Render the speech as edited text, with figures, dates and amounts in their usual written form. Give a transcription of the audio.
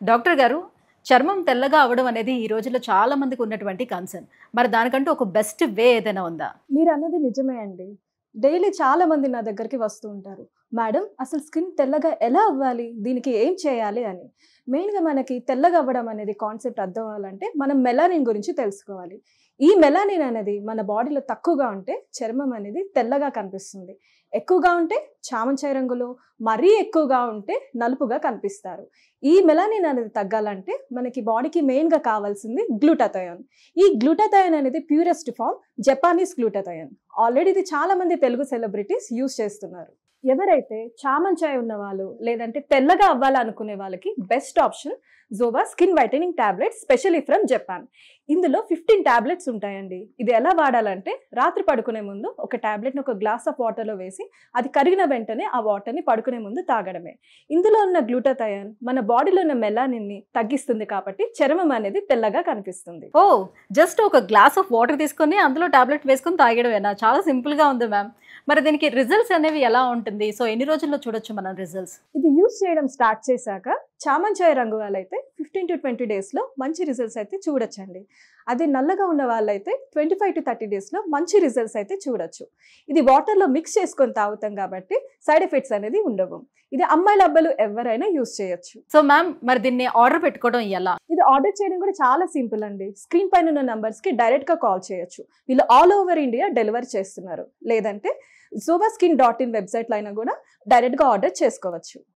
Doctor గారు, చర్మం తెల్లగా అవ్వడం అనేది ఈ రోజుల్లో చాలా మందికి ఉన్నటువంటి కన్సర్న్. మరి దానికంటూ ఒక బెస్ట్ వే ఏదైనా ఉందా? మీరన్నది నిజమే అండి. డైలీ చాలా మంది నా దగ్గరికి వస్తూ ఉంటారు. మేడం అసలు స్కిన్ తెల్లగా ఎలా అవ్వాలి? దీనికి ఏం చేయాలి అని. మెయిన్‌గా మనకి తెల్లగా అవ్వడం అనేది కాన్సెప్ట్ అర్థం అవ్వాలంటే మనం మెలానిన్ గురించి తెలుసుకోవాలి. ఈ మెలానిన్ అనేది మన బాడీలో తక్కువగా ఉంటే చర్మం అనేది తెల్లగా కనిపిస్తుంది. ఎక్కువగా ఉంటే చామంచాయ రంగులో, మరీ ఎక్కువగా ఉంటే నలుపుగా కనిపిస్తారు. ఈ మెలానిన్ అనేది తగ్గాలంటే మనకి బాడీకి మెయిన్‌గా కావాల్సింది గ్లూటాథయోన్. ఈ గ్లూటాథయోన్ అనేది purest form Japanese glutathione. Already ఇది చాలా మంది తెలుగు సెలబ్రిటీస్ యూజ్ చేస్తున్నారు. ఎవరైతే చామంచాయ ఉన్న వాళ్ళు లేదంటే తెల్లగా అవ్వాలనుకునే వాళ్ళకి బెస్ట్ ఆప్షన్ జోవా skin whitening tablets specially from Japan. ఇందులో 15 టాబ్లెట్స్ ఉంటాయండి. ఇది ఎలా వాడాలంటే రాత్రి పడుకునే ముందు ఒక టాబ్లెట్ని ఒక గ్లాస్ ఆఫ్ వాటర్లో వేసి అది కరిగిన వెంటనే ఆ వాటర్ని పడుకునే ముందు తాగడమే. ఇందులో ఉన్న గ్లూటాథయోన్ మన బాడీలో ఉన్న మెలానిన్ని తగ్గిస్తుంది కాబట్టి చర్మం అనేది తెల్లగా కనిపిస్తుంది. ఓ, జస్ట్ ఒక గ్లాస్ ఆఫ్ వాటర్ తీసుకొని అందులో టాబ్లెట్ వేసుకొని తాగడమేనా? చాలా సింపుల్గా ఉంది మ్యామ్. మరి దీనికి రిజల్ట్స్ అనేవి ఎలా ఉంటుంది? సో ఎన్ని రోజుల్లో చూడొచ్చు మనం రిజల్ట్స్? ఇది యూజ్ చేయడం స్టార్ట్ చేశాక చామంచాయ రంగు వాళ్ళైతే 15 to 20 డేస్లో మంచి రిజల్ట్స్ అయితే చూడొచ్చండి. అదే నల్లగా ఉన్న వాళ్ళైతే 25 to 30 డేస్లో మంచి రిజల్ట్స్ అయితే చూడొచ్చు. ఇది వాటర్లో మిక్స్ చేసుకొని తాగుతాం కాబట్టి సైడ్ ఎఫెక్ట్స్ అనేది ఉండవు. ఇది అమ్మాయిలు అబ్బాయిలు ఎవరైనా యూజ్ చేయొచ్చు. సో మ్యామ్, మరి దీన్ని ఆర్డర్ పెట్టుకోవడం ఎలా? ఇది ఆర్డర్ చేయడం కూడా చాలా సింపుల్ అండి. స్క్రీన్ పైన ఉన్న నంబర్స్కి డైరెక్ట్గా కాల్ చేయొచ్చు. వీళ్ళు ఆల్ ఓవర్ ఇండియా డెలివరీ చేస్తున్నారు. లేదంటే zovaSkin.in వెబ్సైట్లో అయినా కూడా డైరెక్ట్గా ఆర్డర్ చేసుకోవచ్చు.